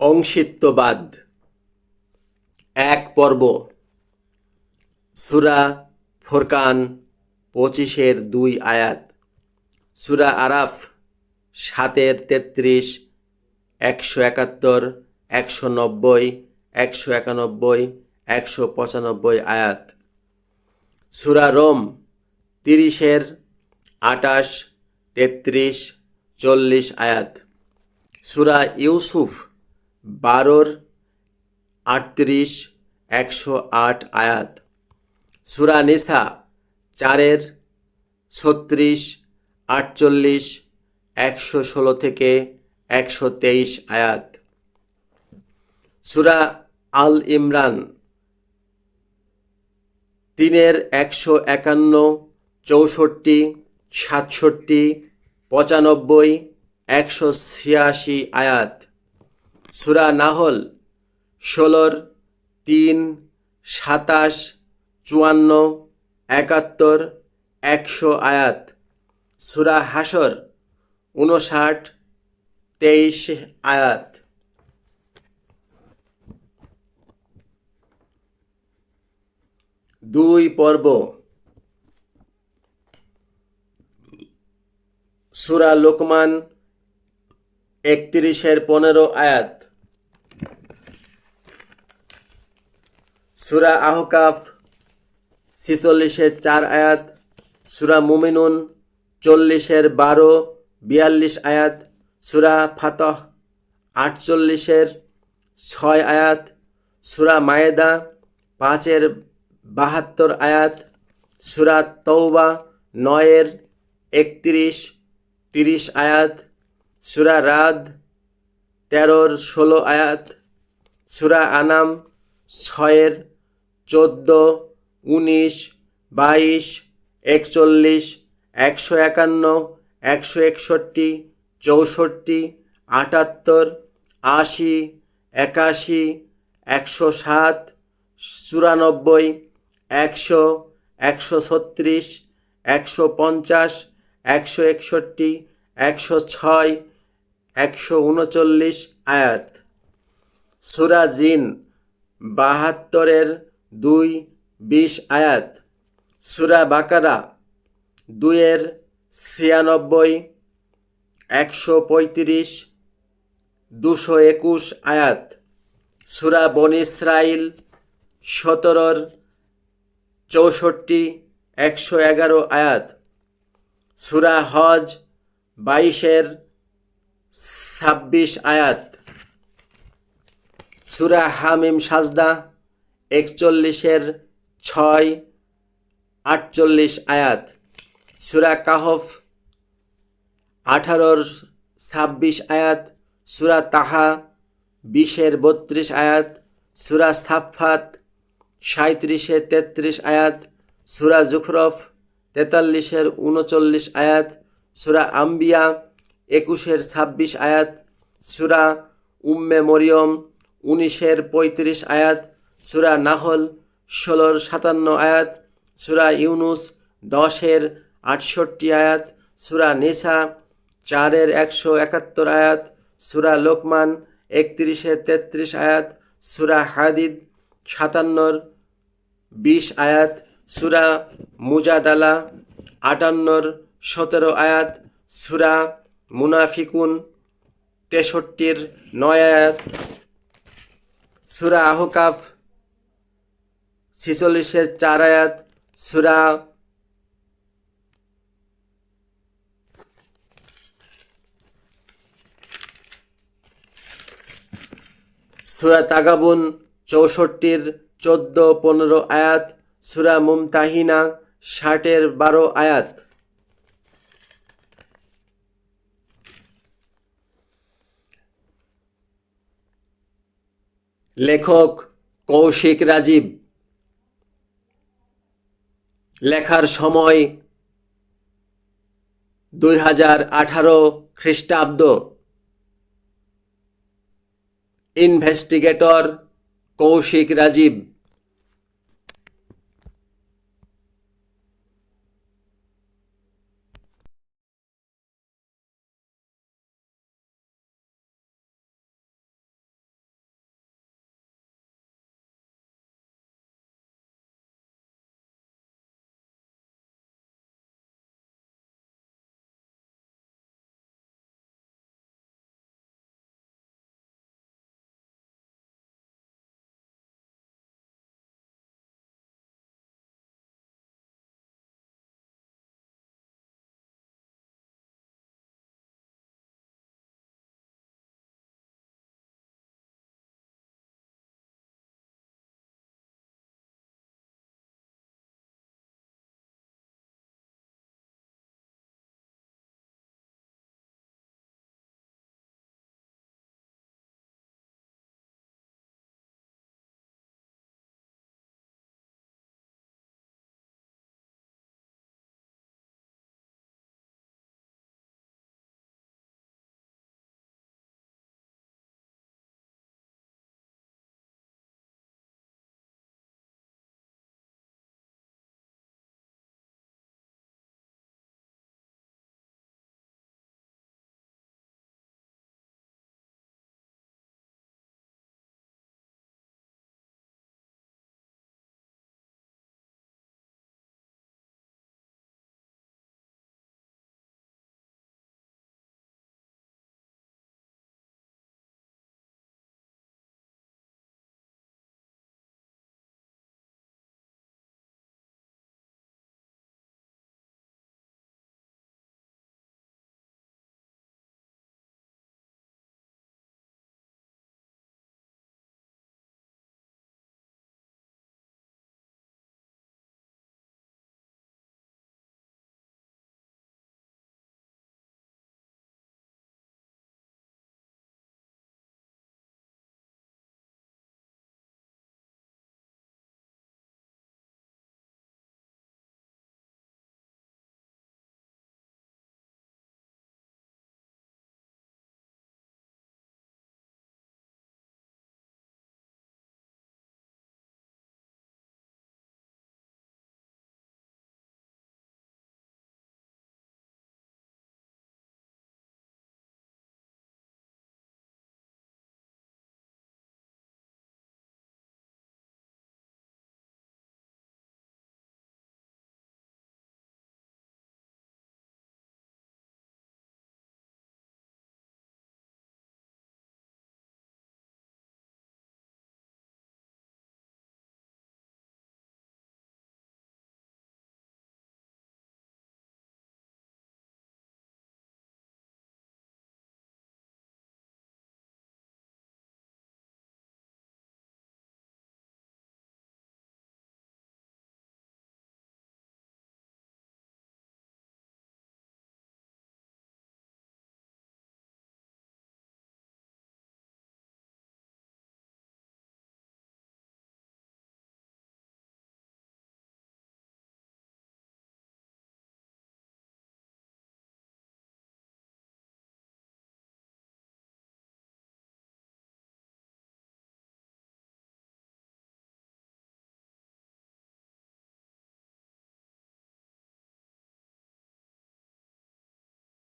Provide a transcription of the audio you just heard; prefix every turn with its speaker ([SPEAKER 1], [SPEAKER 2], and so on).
[SPEAKER 1] অংশিত্ববাদ এক পর্ব সূরা ফুরকান ২৫-২ আয়াত, সূরা আরাফ ৭-৩৩, ১৭১, ১৯০, ১৯১, ১৯৫ আয়াত, সূরা রোম ৩০-২৮, ৩৩, ৪০ আয়াত, সূরা ইউসুফ ১২-৩৮, ১০৮ আয়াত, সূরা নিসা ৪-৩৬, ৪৮, ১১৬-১২৩ আয়াত, সূরা আল ইমরান ৩-১৫, ৬৪, ৬৭, ৯৫, ১৮৬ আয়াত, সূরা নাহল ১৬-৩, ২৭, ৫৪, ৭১, ১০০ আয়াত, সূরা হাশর ৫৯-২৩ আয়াত। দুই পর্ব সূরা লোকমান ৩১-১৫ আয়াত, সূরা আহকাফ ৪৬-৪ আয়াত, সূরা মুমিনুন ৪০-১২-৪২ আয়াত, সূরা ফাতহ ৪৮-৬ আয়াত, সূরা মায়েদা ৫-৭২ আয়াত, সূরা তওবা ৯-৩১-৩০ আয়াত, সূরা রাদ ১৩-১৬ আয়াত, সূরা আনাম ৬-১৪, ১৯, ২২, ৪১, ১৫১, ১৬১, ৬৪, ৭৮, ৮০, ৮১, ১০৭, ৯৪, ১০০, ১৩৬, ১৫০, ১৬১, ১০৬, ১৩৯ আয়াত, সূরা জিন ৭২-২, আয়াত, সূরা বাকারা ২-৯৬, ১৩৫, ২২১ আয়াত, সূরা বনী ইসরাঈল ১৭-৬৪, ১১১ আয়াত, সূরা হজ ২২-২৬ আয়াত, সূরা হামিম সাজদা ৪১-৬-৪৮ আয়াত, সূরা কাহফ ১৮-২৬ আয়াত, সূরা তাহা ২০-৩২ আয়াত, সূরা সাফফাত ৩৭-৩৩ আয়াত, সূরা জুখরুফ ৪৩-৩৯ আয়াত, সূরা আম্বিয়া ২১-২৬ আয়াত, সূরা উম্মে মরিয়ম ১৯-৩৫ আয়াত, সূরা নাহল ১৬-৫৭ আয়াত, সূরা ইউনুস ১০-৬৮ আয়াত, সূরা নিসা ৪-১৭১ আয়াত, সূরা লোকমান ৩১-৩৩ আয়াত, সূরা হাদিদ ৫৭-২০ আয়াত, সূরা মুজাদালা ৫৮-১৭ আয়াত, সূরা মুনাফিকুন ৬৩-৯ আয়াত, সূরা আহকাফ ৪৬-৪ আয়াত, সূরা তাগাবুন ৬৪-১৪-১৫ আয়াত, সূরা মুমতাহিনা ৬০-১২ আয়াত। লেখক কৌশিক রাজীব। লেখার সময় ২০১৮ খ্রিস্টাব্দ। ইনভেস্টিগেটর কৌশিক রাজীব।